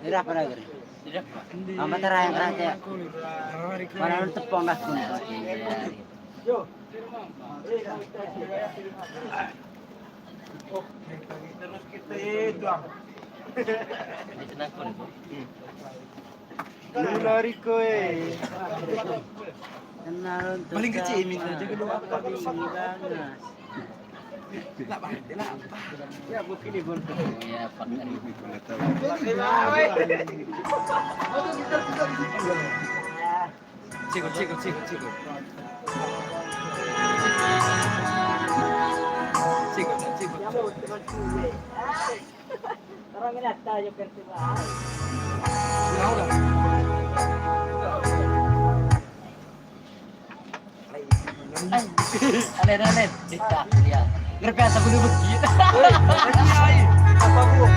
Ira para gere. Amba terang raja. Mana tepong dah kun. Yo. Terus kita itu. Lari kowe. Paling kecil ini aja kedua apa banget. Lah balik lah. Ya bukti di bun. Ya pakai ini Chico. Orang lihat tayo pertiwaan. Aneh, kita lihat. Ngerpet aku dulu begitu. Apa gua?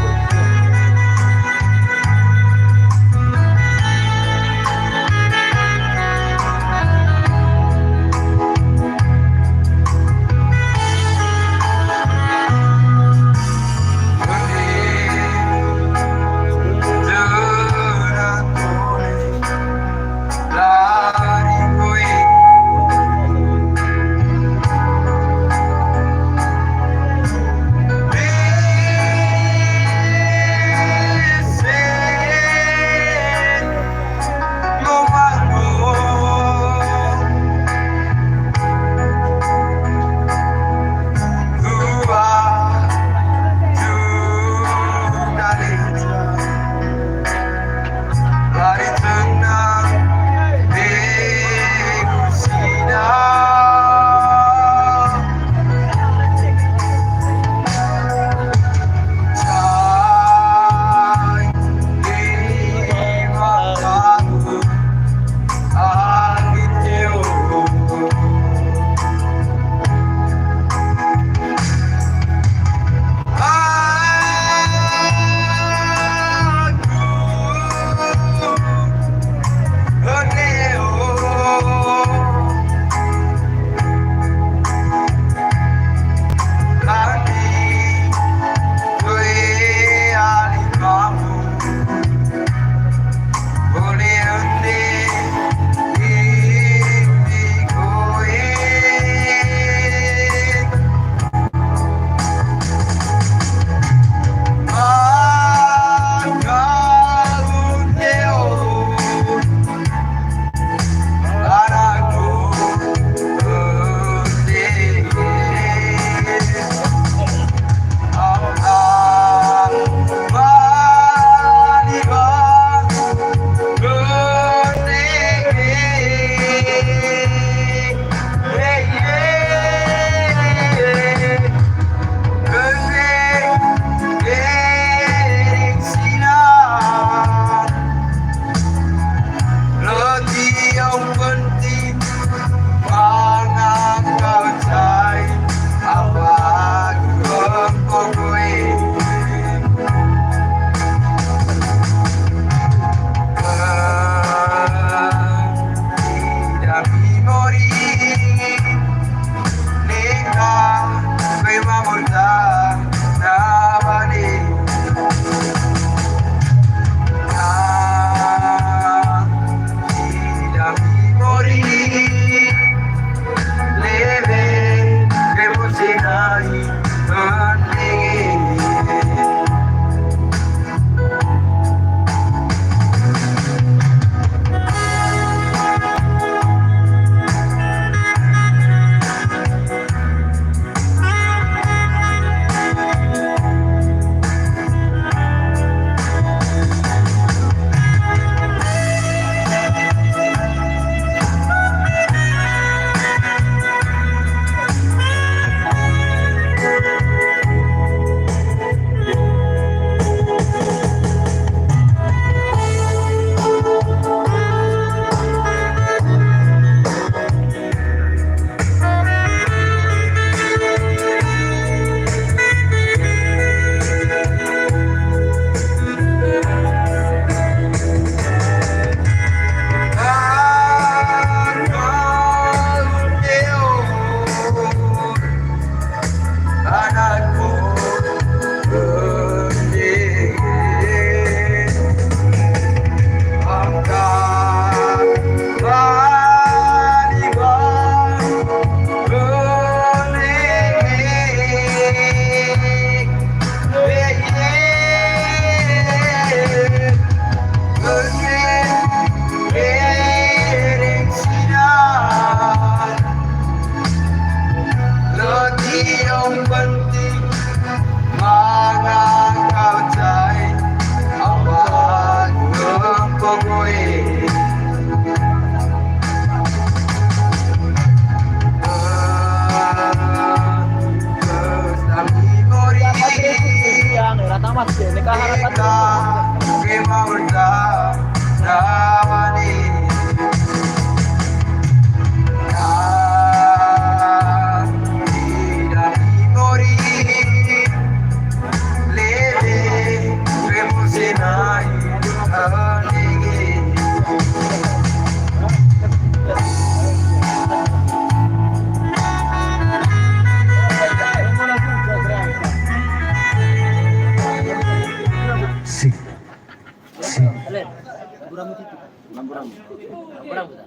Lampu rambut.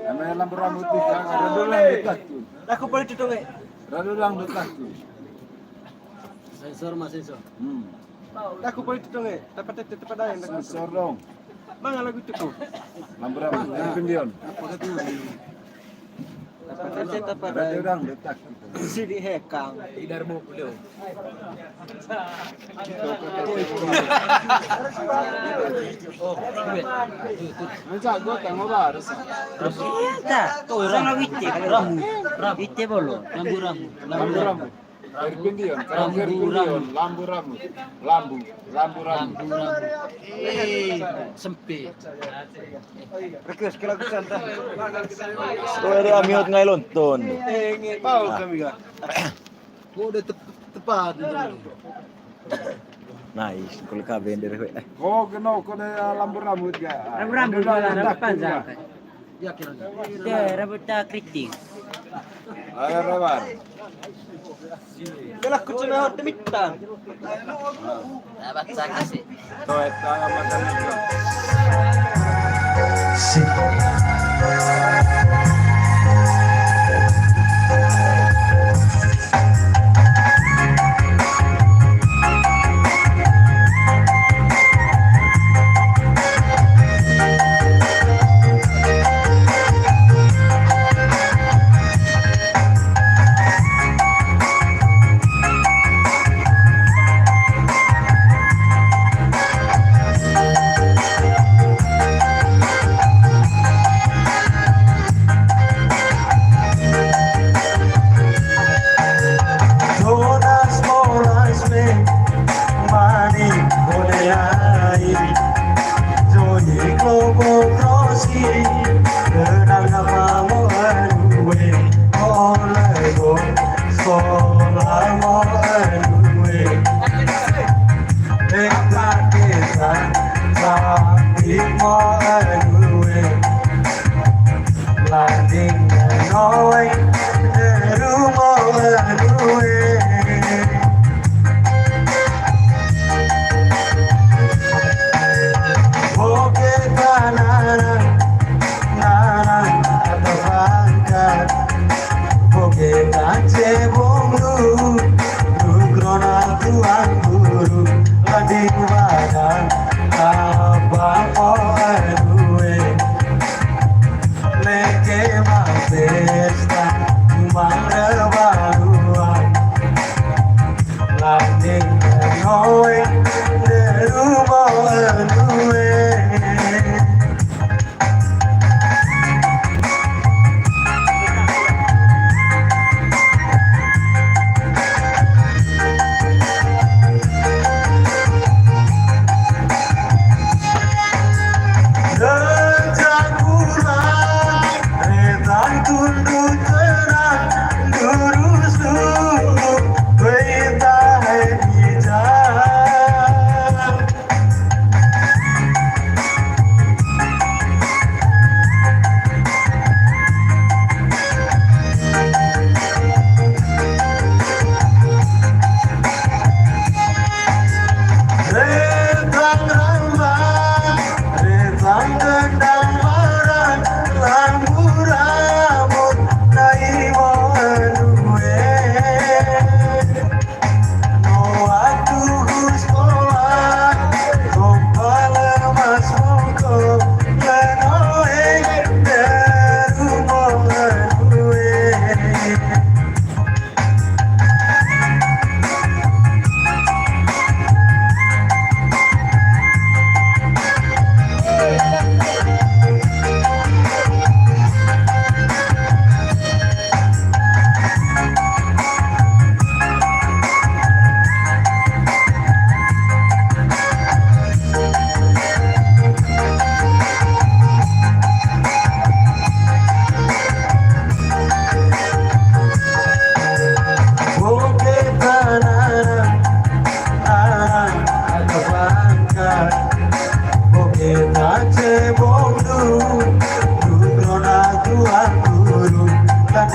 Namanya lampu rambut itu redulang dekat tuh. Aku boleh tutung eh. Redulang dekat tuh. Sensor mas sensor. Aku boleh tutung eh. Dapat ada yang Sensor dong. Mana lagu itu kok? Lampu rambut yang pendion. Dapat Redulang dekat. si di hekang. Idar mo beliau. Macam gua tengok baru. Kita, sama witte, witte bolo, lambu rambut, Lampu rambut. Air pendion. Kalau air pendion, lampu rambut. Lampu rambut. sempit. Rekas kala kusanta. Tuh ada amiot ngay lontong. Pau kami ga. Udah tepat. Nice, kalau kau vender. Oh, kena lampu rambut ga. Rambut panjang. Ya kira. Rambut keriting. Ayo rewan. Kala kucina hot mitang. Dapat saya kasih. Tuh, eta makan itu.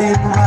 in